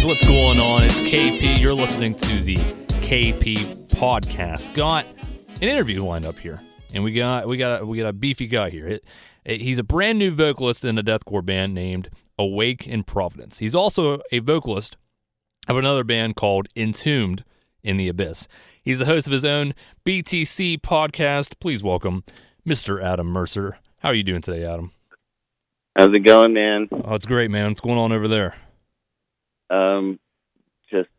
What's going on? It's KP. You're listening to the KP Podcast. Got an interview lined up here, and we got a beefy guy here. He's a brand new vocalist in a deathcore band named Awake in Providence. He's also a vocalist of another band called Entombed in the Abyss. He's the host of his own BTC podcast. Please welcome Mr. Adam Mercer. How are you doing today, Adam? How's it going, man? Oh, it's great, man. What's going on over there? Just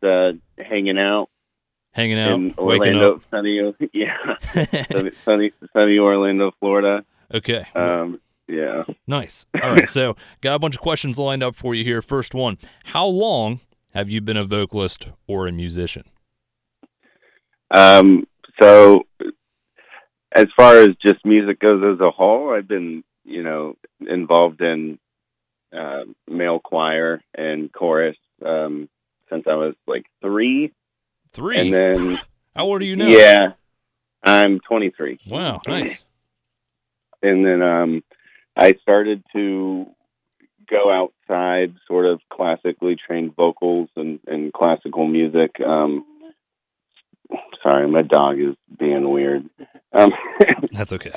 hanging out. Hanging out, in waking Orlando, up. sunny Orlando, Florida. Okay. Yeah. Nice. All right, so got a bunch of questions lined up for you here. First one, how long have you been a vocalist or a musician? So as far as just music goes as a whole, I've been, involved in male choir and chorus since I was like 3. 3? And then how old are you now? Yeah, I'm 23. Wow, nice. And then I started to go outside, sort of classically trained vocals and classical music. Sorry, my dog is being weird. That's okay.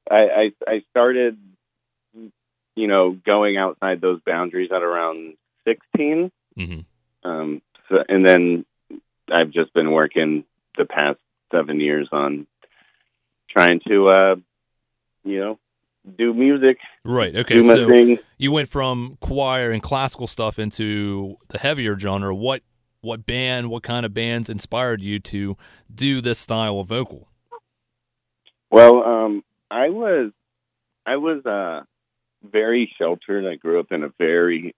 I started, going outside those boundaries at around 16. Mm-hmm. And then I've just been working the past 7 years on trying to, do music. Right. Okay. Do my So thing. You went from choir and classical stuff into the heavier genre. What kind of bands inspired you to do this style of vocal? Well, I was very sheltered. I grew up in a very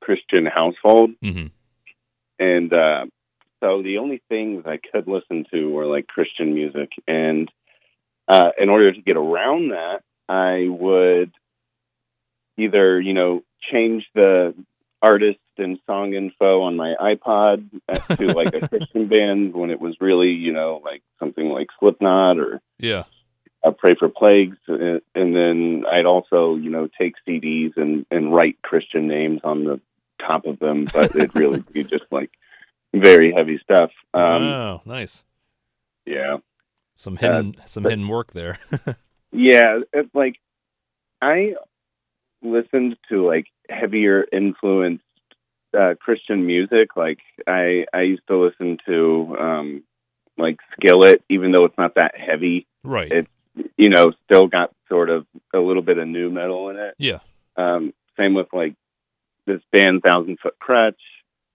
Christian household. Mm-hmm. And so the only things I could listen to were like Christian music. And in order to get around that, I would either, change the artist and song info on my iPod to like a Christian band when it was really, like something like Slipknot or Pray for Plagues. And then I'd also, take CDs and write Christian names on the top of them, but it'd really be just like very heavy stuff. Oh, nice. Yeah. Some hidden work there. Yeah. It's like, I listened to like heavier influenced Christian music. Like I used to listen to like Skillet, even though it's not that heavy. Right. It's still got sort of a little bit of nu metal in it. Yeah. Same with like this band 1,000 Foot Crutch.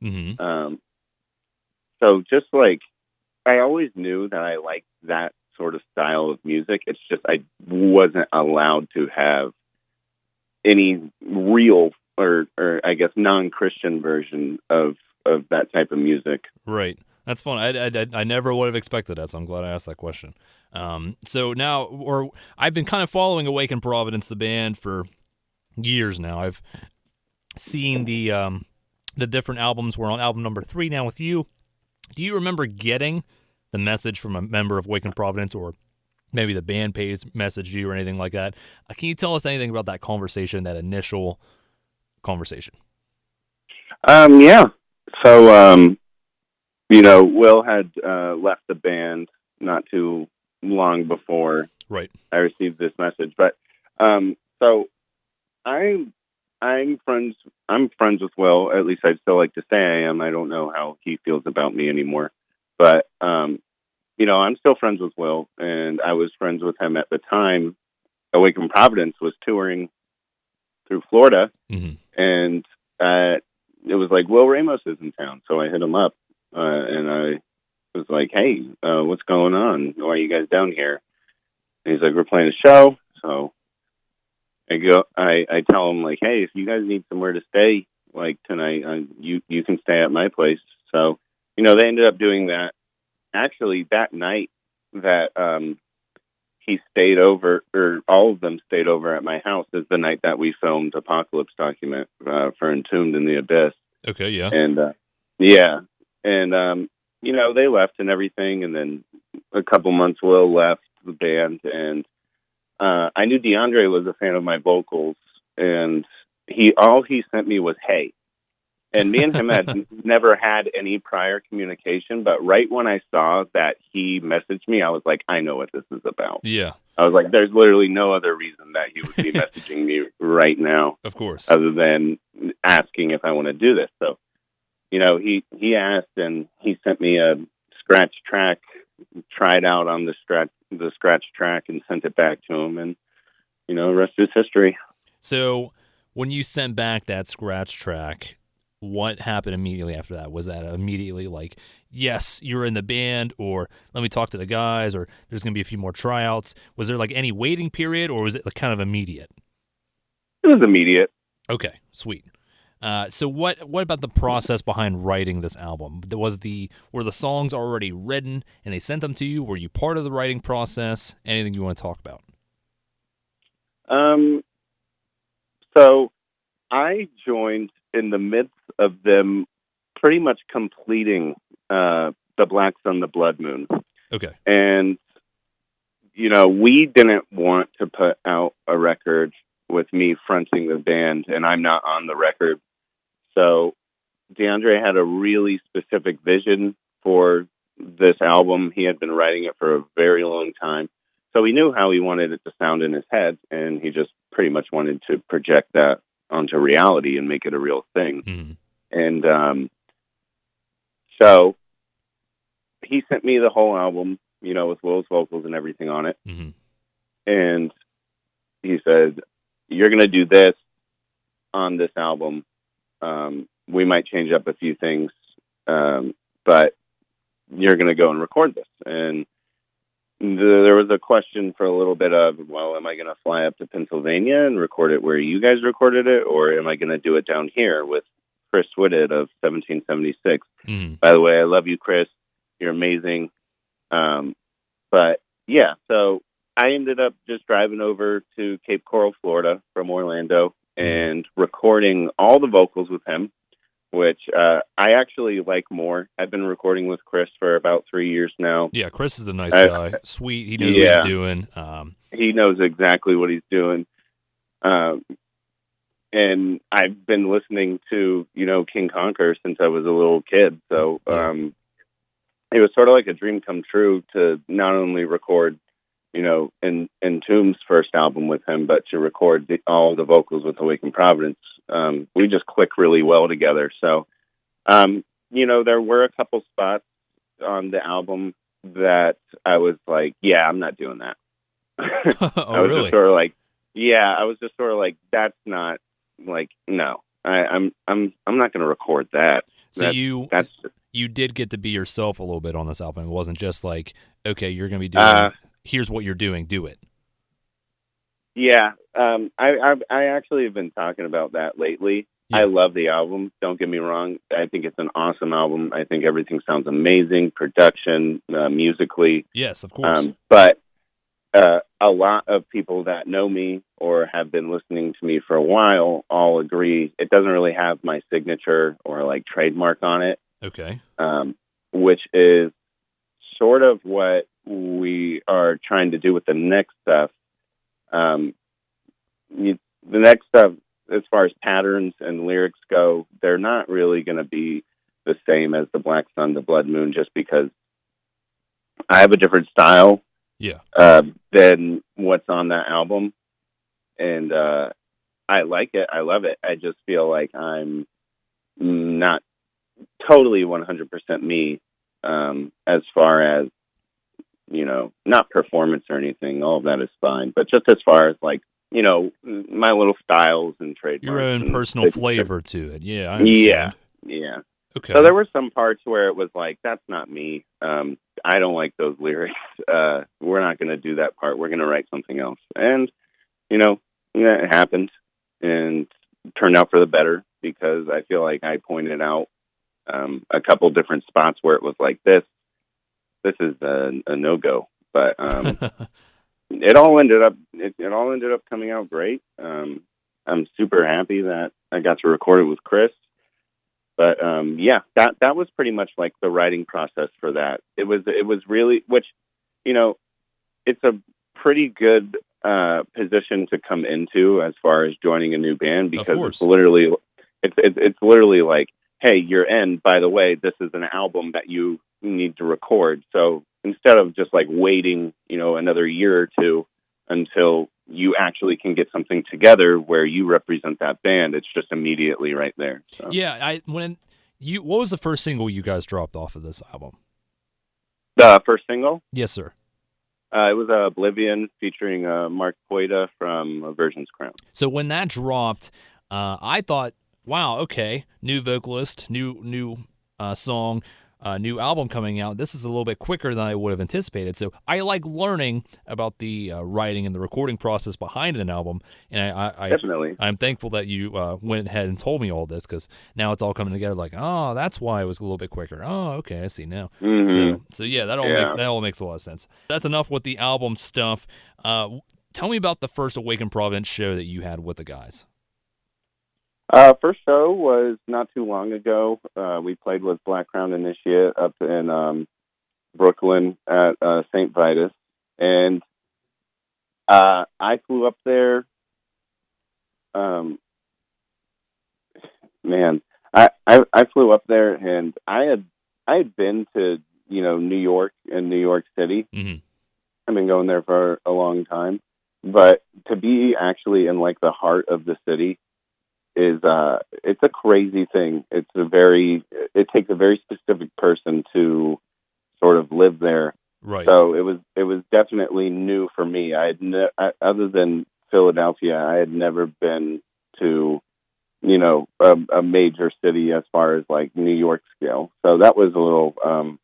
Mm-hmm. So just like I always knew that I liked that sort of style of music. It's just I wasn't allowed to have any real or I guess non-Christian version of that type of music. Right. That's fun. I never would have expected that, so I'm glad I asked that question. So now, I've been kind of following Awake in Providence, the band, for years now. I've seen the different albums. We're on album number 3 now with you. Do you remember getting the message from a member of Awake in Providence, or maybe the band page messaged you or anything like that? Can you tell us anything about that conversation, that initial conversation? Yeah. So, Will had left the band not too long before right. I received this message. But so I'm friends with Will. At least I'd still like to say I am. I don't know how he feels about me anymore. But I'm still friends with Will, and I was friends with him at the time. Awake in Providence was touring through Florida, mm-hmm. and it was like Will Ramos is in town, so I hit him up. And I was like, hey, what's going on? Why are you guys down here? And he's like, we're playing a show. So I tell him like, hey, if you guys need somewhere to stay, like tonight, you can stay at my place. So, they ended up doing that. Actually, that night, that he stayed over, or all of them stayed over at my house, is the night that we filmed Apocalypse document for Entombed in the Abyss. Okay, yeah. And yeah, and they left and everything, and then a couple months Will left the band, and I knew DeAndre was a fan of my vocals, and all he sent me was "Hey," and me and him had never had any prior communication, but right when I saw that he messaged me, I was like, I know what this is about. Yeah. I was like, there's literally no other reason that he would be messaging me right now, of course, other than asking if I want to do this. So, he asked, and he sent me a scratch track, tried out on the scratch track, and sent it back to him, and the rest is history. So when you sent back that scratch track, what happened immediately after that? Was that immediately like, yes, you're in the band, or let me talk to the guys, or there's going to be a few more tryouts? Was there like any waiting period, or was it kind of immediate? It was immediate. Okay, sweet. So what about the process behind writing this album? Were the songs already written and they sent them to you? Were you part of the writing process? Anything you want to talk about? So I joined in the midst of them pretty much completing the Black Sun, the Blood Moon. Okay. And, we didn't want to put out a record with me fronting the band, and I'm not on the record. So DeAndre had a really specific vision for this album. He had been writing it for a very long time. So he knew how he wanted it to sound in his head, and he just pretty much wanted to project that onto reality and make it a real thing. Mm-hmm. And so he sent me the whole album, with Will's vocals and everything on it. Mm-hmm. And he said, you're going to do this on this album. We might change up a few things, but you're going to go and record this. And there was a question for a little bit of, well, am I going to fly up to Pennsylvania and record it where you guys recorded it, or am I going to do it down here with Chris Whitted of 1776? Mm-hmm. By the way, I love you, Chris. You're amazing. But yeah, so I ended up just driving over to Cape Coral, Florida from Orlando and recording all the vocals with him, which I actually like more. I've been recording with Chris for about 3 years now. Yeah, Chris is a nice guy. Sweet. He knows what he's doing. He knows exactly what he's doing. And I've been listening to, King Conquer since I was a little kid. So it was sort of like a dream come true to not only record, Entombed's first album with him, but to record all the vocals with Awakened Providence. We just click really well together. So, there were a couple spots on the album that I was like, yeah, I'm not doing that. Oh, really? Just sort of like, yeah, I was just sort of like, that's not like, no, I'm not going to record that. So you did get to be yourself a little bit on this album. It wasn't just like, okay, you're going to be doing, here's what you're doing, do it. Yeah. I actually have been talking about that lately. Yeah. I love the album. Don't get me wrong. I think it's an awesome album. I think everything sounds amazing. Production, musically. Yes, of course. But a lot of people that know me or have been listening to me for a while all agree it doesn't really have my signature or like trademark on it. Okay. Which is sort of what we are trying to do with the next stuff. The next stuff, as far as patterns and lyrics go, they're not really going to be the same as the Black Sun, the Blood Moon, just because I have a different style than what's on that album. And I like it. I love it. I just feel like I'm not totally 100% me as far as, not performance or anything. All of that is fine. But just as far as like, my little styles and trademarks. Your own personal flavor to it. Yeah, I understand. Yeah. Okay. So there were some parts where it was like, that's not me. I don't like those lyrics. We're not going to do that part. We're going to write something else. And, it happened and turned out for the better because I feel like I pointed out a couple different spots where it was like, this is a no-go. But it all ended up coming out great. I'm super happy that I got to record it with Chris. But yeah, that was pretty much like the writing process for that. It was really, which, you know, it's a pretty good position to come into as far as joining a new band, because it's literally like, hey, you're in. By the way, this is an album that you need to record. So instead of just like waiting, another year or two until you actually can get something together where you represent that band, it's just immediately right there. So. Yeah, what was the first single you guys dropped off of this album? The first single? Yes, sir. It was Oblivion featuring Mark Poita from Virgin's Crown. So when that dropped, I thought, wow, okay, new vocalist, new song, new album coming out. This is a little bit quicker than I would have anticipated. So I like learning about the writing and the recording process behind an album. And Definitely. I'm thankful that you went ahead and told me all this, because now it's all coming together like, oh, that's why it was a little bit quicker. Oh, okay, I see now. Mm-hmm. So yeah, that all makes a lot of sense. That's enough with the album stuff. Tell me about the first Awaken Providence show that you had with the guys. First show was not too long ago. We played with Black Crown Initiate up in Brooklyn at St. Vitus. And I flew up there. I flew up there, and I had been to, New York and New York City. Mm-hmm. I've been going there for a long time. But to be actually in like the heart of the city is it's a crazy thing. It takes a very specific person to sort of live there. Right. So it was definitely new for me. Other than Philadelphia, I had never been to a major city as far as like New York scale. So that was a little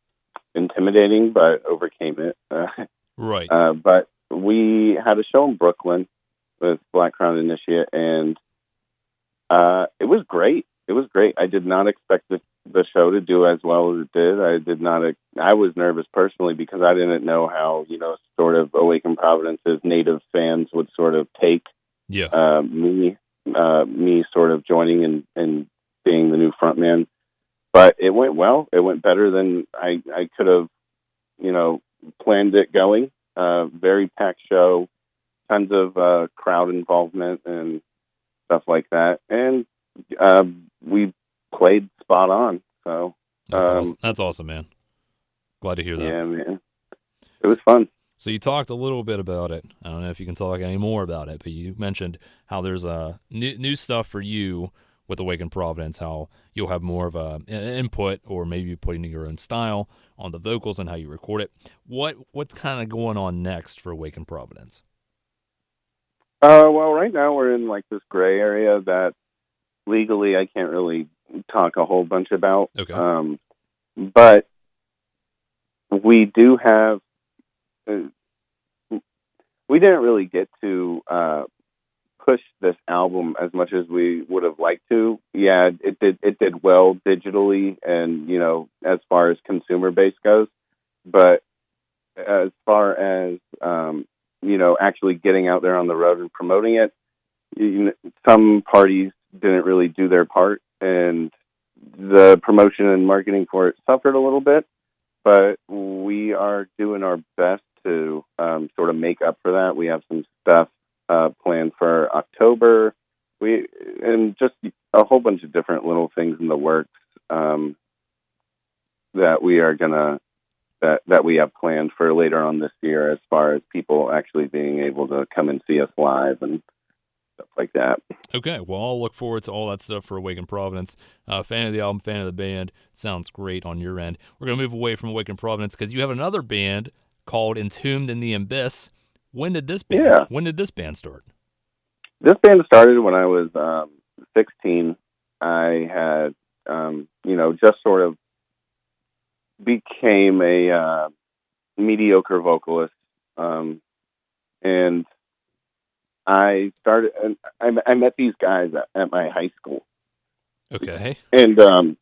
intimidating, but overcame it. Right. But we had a show in Brooklyn with Black Crown Initiate, and it was great. It was great. I did not expect the show to do as well as it did. I was nervous personally because I didn't know how, sort of Awaken Providence's native fans would sort of take me sort of joining and being the new frontman. But it went well. It went better than I could have, planned it going. Very packed show, tons of crowd involvement and stuff like that, and we played spot on. So that's awesome, man. Glad to hear that. Yeah, man, it was fun. So you talked a little bit about it. I don't know if you can talk any more about it, but you mentioned how there's new stuff for you with Awaken Providence, how you'll have more of an input, or maybe putting your own style on the vocals and how you record it. What's kind of going on next for Awaken Providence? Well, right now we're in like this gray area that legally I can't really talk a whole bunch about. Okay. But we do have. We didn't really get to push this album as much as we would have liked to. Yeah, it did well digitally, and as far as consumer base goes. But as far as actually getting out there on the road and promoting it, some parties didn't really do their part, and the promotion and marketing for it suffered a little bit. But we are doing our best to sort of make up for that. We have some stuff planned for October. And just a whole bunch of different little things in the works that we are that we have planned for later on this year, as far as people actually being able to come and see us live and stuff like that. Okay, well, I'll look forward to all that stuff for Awaken Providence. Fan of the album, fan of the band. Sounds great on your end. We're going to move away from Awaken Providence because you have another band called Entombed in the Abyss. When did this band start? This band started when I was 16. I had, just sort of became a mediocre vocalist, and I started. And I met these guys at my high school. Okay. And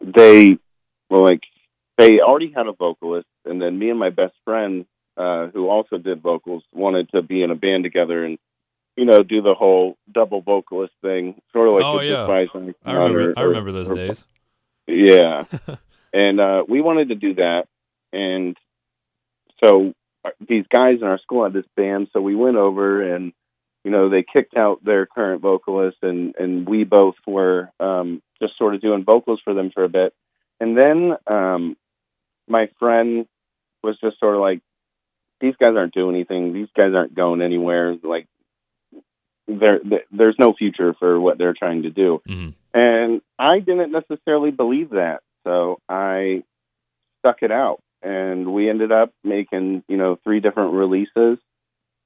they already had a vocalist, and then me and my best friend who also did vocals, wanted to be in a band together and, do the whole double vocalist thing, sort of like Oh with yeah, Despise Icon I remember those days. Yeah. And we wanted to do that. And so these guys in our school had this band, so we went over and, they kicked out their current vocalist, and we both were just sort of doing vocals for them for a bit. And then my friend was just sort of like, these guys aren't doing anything. These guys aren't going anywhere. Like, there's no future for what they're trying to do. Mm-hmm. And I didn't necessarily believe that. So I stuck it out. And we ended up making, 3 different releases.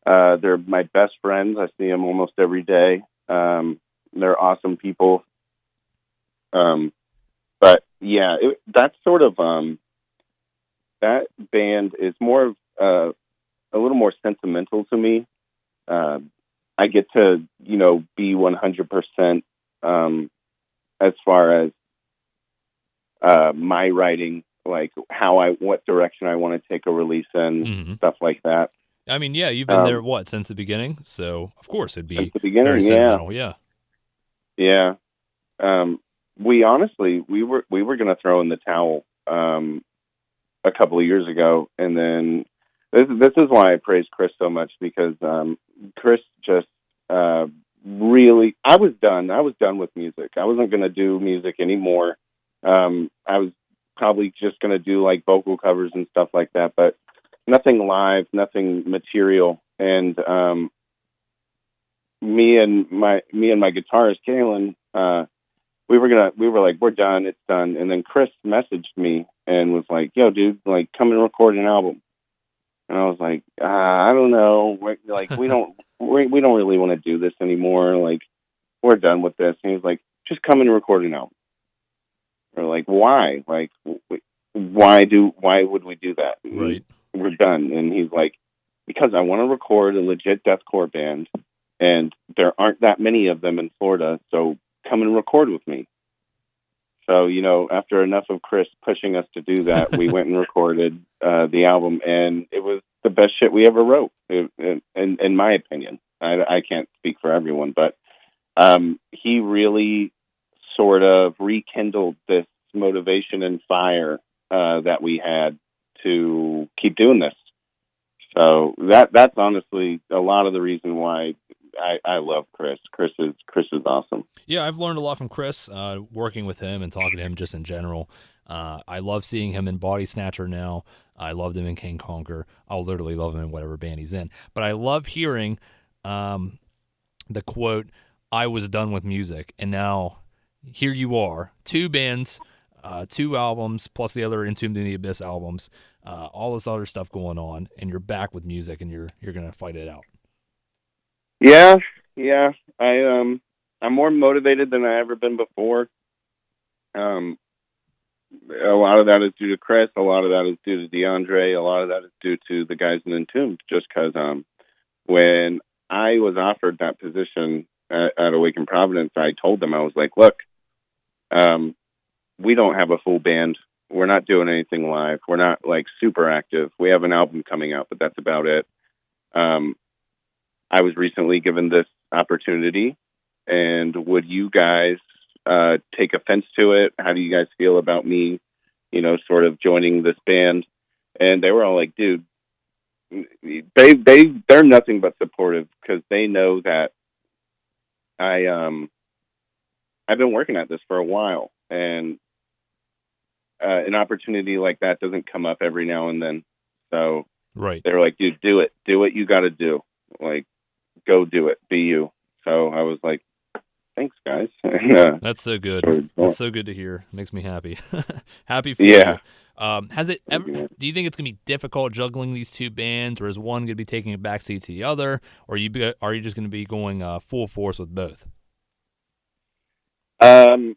They're my best friends. I see them almost every day. They're awesome people. But yeah, that's sort of, that band is more of, a little more sentimental to me. I get to, be 100%, as far as, my writing, like what direction I want to take a release in, Mm-hmm. stuff like that. I mean, yeah, you've been there, since the beginning? So, of course, it'd be since the beginning, very sentimental, yeah. Yeah. We honestly, we were going to throw in the towel a couple of years ago, and then this is why I praise Chris so much, because Chris just really, I was done with music. I wasn't going to do music anymore. I was probably just going to do like vocal covers and stuff like that, but nothing live, nothing material. And me and my guitarist Kalen, we were like, we're done, it's done. And then Chris messaged me and was like, yo, dude, like, come and record an album. And I was like, I don't know, we don't really want to do this anymore. Like, we're done with this. And he's like, just come and record an album. We're like, why? Like, why would we do that? Right. We're done. And he's like, because I want to record a legit deathcore band, and there aren't that many of them in Florida, so come and record with me. So, after enough of Chris pushing us to do that, we went and recorded the album, and it was the best shit we ever wrote, in my opinion. I can't speak for everyone, but he really sort of rekindled this motivation and fire that we had to keep doing this. So that's honestly a lot of the reason why I love Chris. Chris is awesome. Yeah, I've learned a lot from Chris, working with him and talking to him just in general. I love seeing him in Body Snatcher now. I loved him in King Conquer. I'll literally love him in whatever band he's in. But I love hearing the quote, I was done with music, and now here you are. 2 bands, 2 albums, plus the other Entombed in the Abyss albums, all this other stuff going on, and you're back with music, and you're going to fight it out. Yeah. I'm more motivated than I ever been before. A lot of that is due to Chris. A lot of that is due to DeAndre. A lot of that is due to the guys in Entombed. Just because when I was offered that position at Awaken Providence, I told them, I was like, look, we don't have a full band. We're not doing anything live. We're not like super active. We have an album coming out, but that's about it. I was recently given this opportunity, and would you guys take offense to it? How do you guys feel about me, sort of joining this band? And they were all like, dude, they're nothing but supportive, because they know that I've been working at this for a while, and an opportunity like that doesn't come up every now and then. So right. They're like, dude, do it. Do what you got to do. Like, go do it. Be you. So I was like, thanks, guys. That's so good. That's so good to hear. Makes me happy. Happy for you. Has it ever? Do you think it's gonna be difficult juggling these 2 bands, or is one gonna be taking a backseat to the other, or are you just gonna be going full force with both? The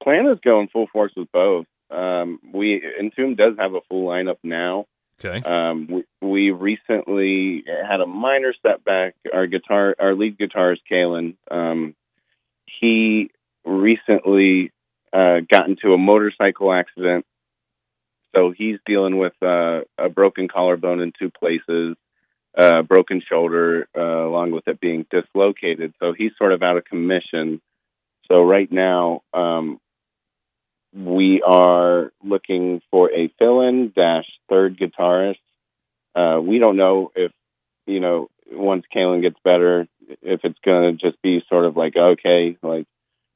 plan is going full force with both. Entombed does have a full lineup now. Okay. We recently had a minor setback. Our lead guitarist Kalen, he recently got into a motorcycle accident. So he's dealing with a broken collarbone in 2 places, broken shoulder, along with it being dislocated. So he's sort of out of commission. So right now, we are looking for a fill-in - third guitarist. We don't know if, once Kalen gets better, if it's going to just be sort of like, okay, like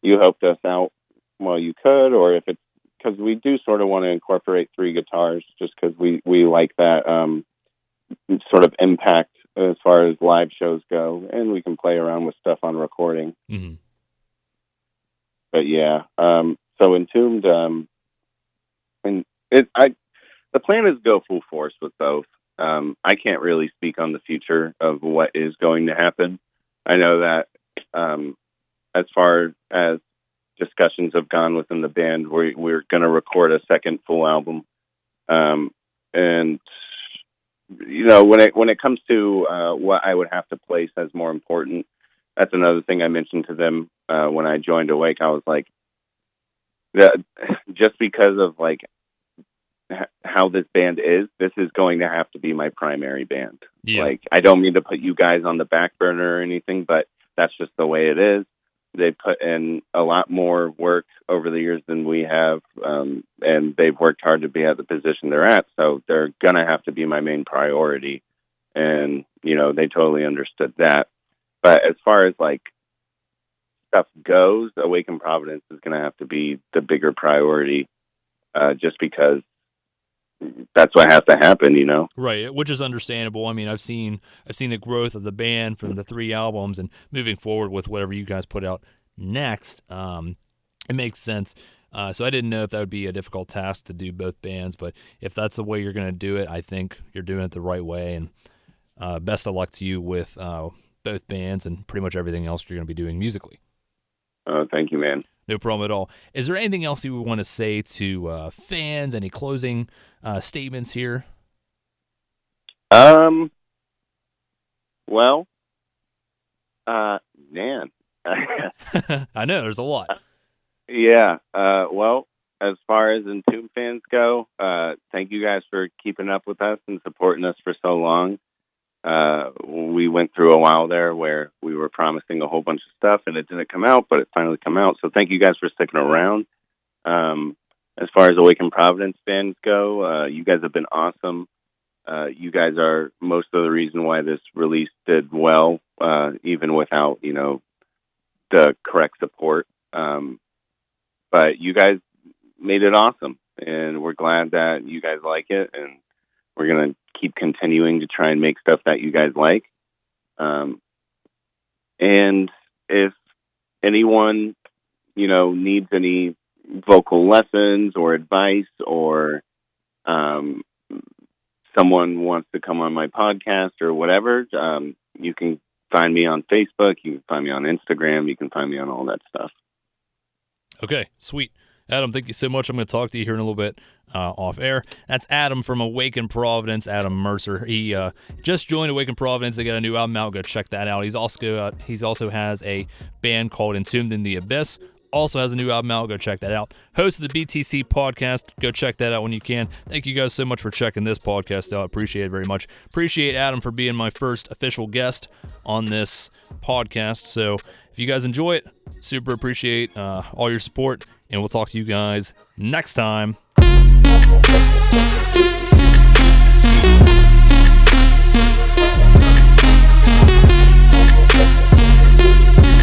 you helped us out while you could, or if it's because we do sort of want to incorporate 3 guitars just because we like that sort of impact as far as live shows go, and we can play around with stuff on recording. Mm-hmm. But yeah, so Entombed, and the plan is to go full force with both. I can't really speak on the future of what is going to happen. I know that as far as discussions have gone within the band, we're going to record a second full album. And when it comes to what I would have to place as more important, that's another thing I mentioned to them when I joined Awake. I was like, just because of like how this band is, this is going to have to be my primary band. Yeah. Like, I don't mean to put you guys on the back burner or anything, but that's just the way it is. They put in a lot more work over the years than we have, and they've worked hard to be at the position they're at, so they're going to have to be my main priority. And, they totally understood that. But as far as, like, stuff goes, Awaken Providence is going to have to be the bigger priority, just because that's what has to happen, Right, which is understandable. I mean, I've seen the growth of the band from the 3 albums and moving forward with whatever you guys put out next. It makes sense. So I didn't know if that would be a difficult task to do both bands, but if that's the way you're going to do it, I think you're doing it the right way. And best of luck to you with both bands and pretty much everything else you're going to be doing musically. Thank you, man. No problem at all. Is there anything else you would want to say to fans? Any closing statements here? Well, man. I know, there's a lot. Yeah. Well, as far as Entombed fans go, thank you guys for keeping up with us and supporting us for so long. We went through a while there where we were promising a whole bunch of stuff and it didn't come out, but it finally come out. So thank you guys for sticking around. As far as Awaken Providence fans go, you guys have been awesome. You guys are most of the reason why this release did well, even without, the correct support. But you guys made it awesome, and we're glad that you guys like it, and we're going to keep continuing to try and make stuff that you guys like. And if anyone, needs any vocal lessons or advice, or someone wants to come on my podcast or whatever, you can find me on Facebook, you can find me on Instagram, you can find me on all that stuff. Okay, sweet. Adam, thank you so much. I'm going to talk to you here in a little bit off air. That's Adam from Awaken Providence, Adam Mercer. He just joined Awaken Providence. They got a new album out. Go check that out. He's also has a band called Entombed in the Abyss. Also has a new album out. Go check that out. Host of the BTC Podcast. Go check that out when you can. Thank you guys so much for checking this podcast out. Appreciate it very much. Appreciate Adam for being my first official guest on this podcast. So if you guys enjoy it, super appreciate all your support. And we'll talk to you guys next time.